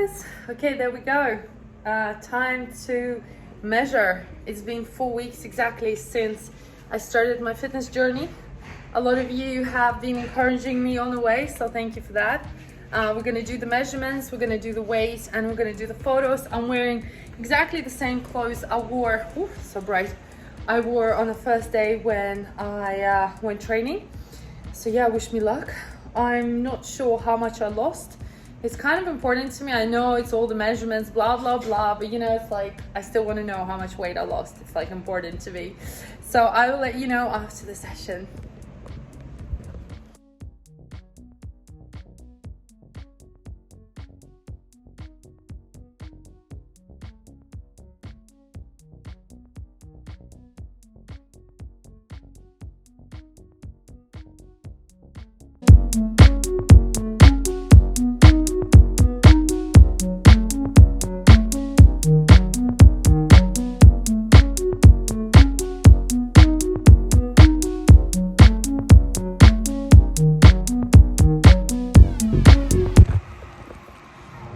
guys. Okay, there we go. Time to measure. It's been 4 weeks exactly since I started my fitness journey. A lot of you have been encouraging me on the way, so thank you for that. We're gonna do the measurements, we're gonna do the weight, and we're gonna do the photos. I'm wearing exactly the same clothes I wore, so bright, I wore on the first day when I went training. So yeah, wish me luck. I'm not sure how much I lost. It's kind of important to me. I know it's all the measurements, blah, blah, blah, but you know, it's like, I still want to know how much weight I lost. It's like important to me. So I will let you know after the session.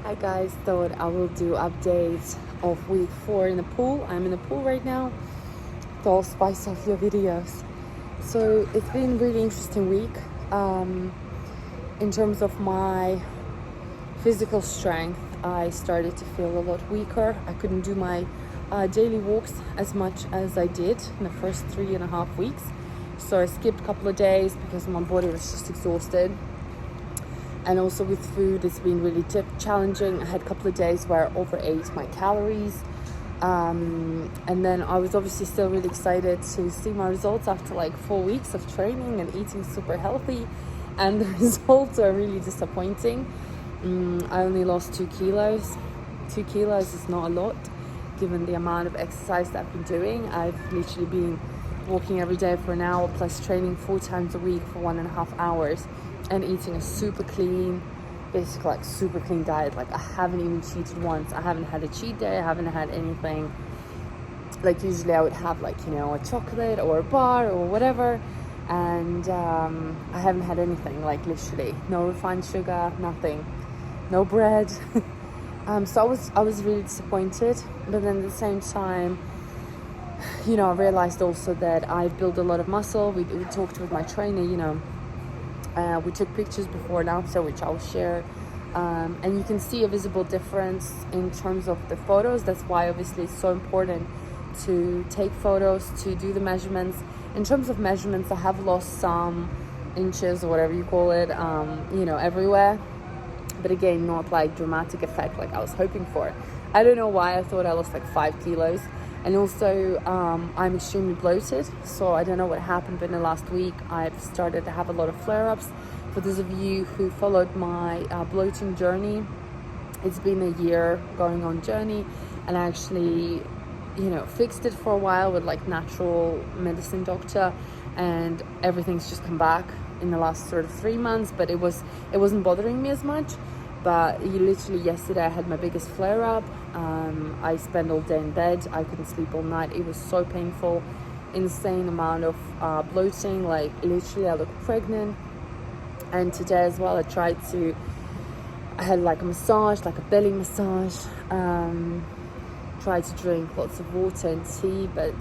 Hi guys, thought I will do updates of week 4 in the pool. I'm in the pool right now. So I'll spice off your videos. So it's been a really interesting week. In terms of my physical strength, I started to feel a lot weaker. I couldn't do my daily walks as much as I did in the first 3.5 weeks. So I skipped a couple of days because my body was just exhausted. And also with food, it's been really challenging. I had a couple of days where I overate my calories. And then I was obviously still really excited to see my results after like 4 weeks of training and eating super healthy. And the results are really disappointing. I only lost 2 kilos. 2 kilos is not a lot, given the amount of exercise that I've been doing. I've literally been walking every day for an hour, plus training 4 times a week for 1.5 hours. And eating a super clean, basically like super clean diet. Like I haven't even cheated once. I haven't had a cheat day. I haven't had anything. Like usually I would have like, you know, a chocolate or a bar or whatever. And I haven't had anything, like literally no refined sugar, nothing, no bread. So I was really disappointed. But then at the same time, you know, I realized also that I've built a lot of muscle. We talked with my trainer, you know. We took pictures before and after, which I'll share. And you can see a visible difference in terms of the photos. That's why obviously it's so important to take photos, to do the measurements. In terms of measurements, I have lost some inches or whatever you call it, you know, everywhere. But again, not like dramatic effect like I was hoping for. I don't know why I thought I lost like 5 kilos. And also, I'm extremely bloated, so I don't know what happened, but in the last week, I've started to have a lot of flare-ups. For those of you who followed my bloating journey, it's been a year going on journey, and I actually, you know, fixed it for a while with like natural medicine doctor, and everything's just come back in the last sort of 3 months, but it wasn't bothering me as much. But literally yesterday I had my biggest flare-up. I spent all day in bed. I couldn't sleep all night. It was so painful, insane amount of bloating. Like literally I looked pregnant. And today as well I had like a massage, like a belly massage. Tried to drink lots of water and tea, but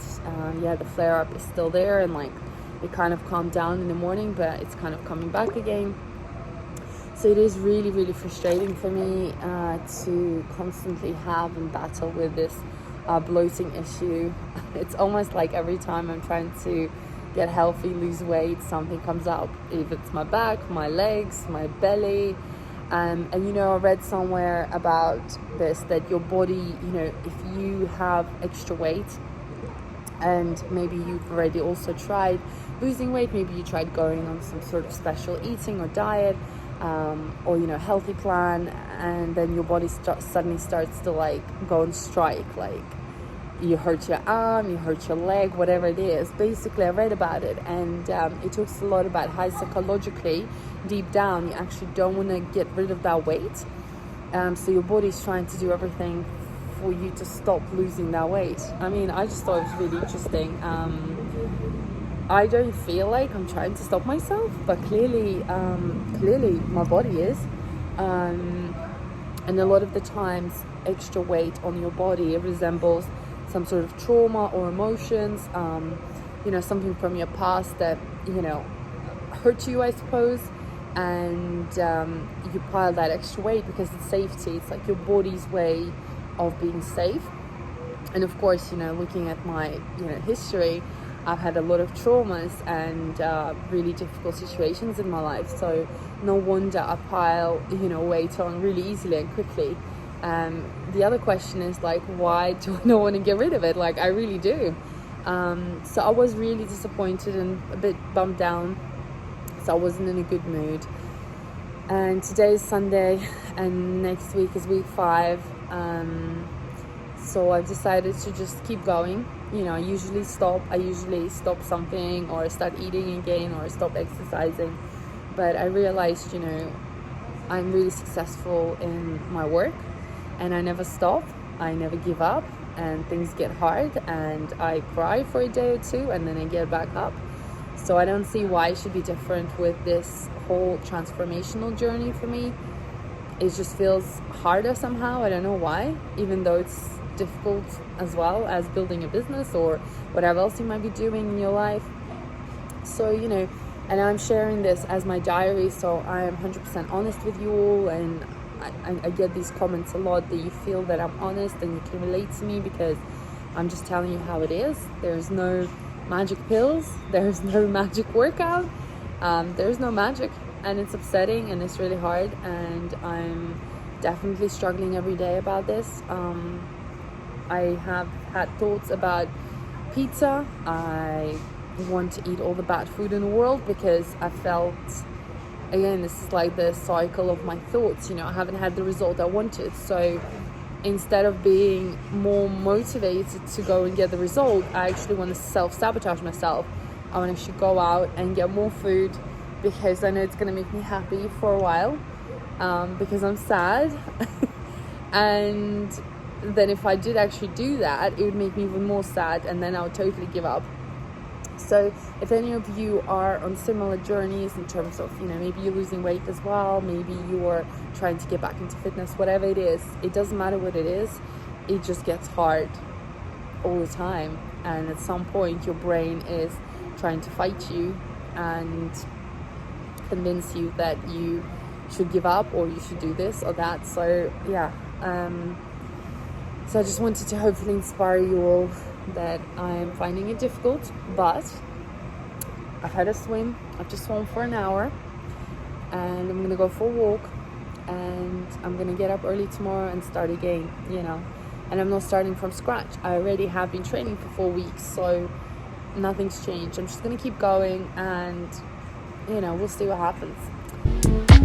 yeah, the flare-up is still there, and like it kind of calmed down in the morning, but it's kind of coming back again. So it is really, really frustrating for me to constantly have and battle with this bloating issue. It's almost like every time I'm trying to get healthy, lose weight, something comes up. If it's my back, my legs, my belly. And you know, I read somewhere about this, that your body, you know, if you have extra weight, and maybe you've already also tried losing weight, maybe you tried going on some sort of special eating or diet, or you know, healthy plan, and then your body suddenly starts to like go on strike, like you hurt your arm, you hurt your leg, whatever it is. Basically I read about it, and it talks a lot about how psychologically deep down you actually don't want to get rid of that weight, so your body's trying to do everything for you to stop losing that weight. I mean, I just thought it was really interesting. I don't feel like I'm trying to stop myself, but clearly my body is. And a lot of the times, extra weight on your body resembles some sort of trauma or emotions, something from your past that, hurt you, I suppose. And you pile that extra weight because it's safety. It's like your body's way of being safe. And of course, looking at my, history, I've had a lot of traumas and really difficult situations in my life. So no wonder I pile, weight on really easily and quickly. The other question is like, why do I not want to get rid of it? Like, I really do. So I was really disappointed and a bit bummed down. So I wasn't in a good mood. And today is Sunday and next week is week 5. So I've decided to just keep going. I usually stop something, or start eating again, or stop exercising. But I realized, I'm really successful in my work, and I never stop. I never give up, and things get hard, and I cry for a day or two, and then I get back up. So I don't see why it should be different with this whole transformational journey for me. It just feels harder somehow. I don't know why, even though it's difficult as well as building a business or whatever else you might be doing in your life. So, and I'm sharing this as my diary, so I am 100% honest with you all. And I get these comments a lot that you feel that I'm honest and you can relate to me because I'm just telling you how it is. There's no magic pills, there's no magic workout, there's no magic, and it's upsetting and it's really hard, and I'm definitely struggling every day about this. I have had thoughts about pizza. I want to eat all the bad food in the world because I felt, again, this is like the cycle of my thoughts, I haven't had the result I wanted. So instead of being more motivated to go and get the result, I actually want to self-sabotage myself. I want to actually go out and get more food because I know it's going to make me happy for a while, because I'm sad. And then if I did actually do that, it would make me even more sad, and then I would totally give up. So if any of you are on similar journeys in terms of, maybe you're losing weight as well, maybe you're trying to get back into fitness, whatever it is, it doesn't matter what it is, it just gets hard all the time. And at some point your brain is trying to fight you and convince you that you should give up or you should do this or that. So yeah, so I just wanted to hopefully inspire you all that I'm finding it difficult, but I've had a swim. I've just swum for an hour, and I'm gonna go for a walk, and I'm gonna get up early tomorrow and start again, and I'm not starting from scratch. I already have been training for 4 weeks, so nothing's changed. I'm just gonna keep going, and we'll see what happens.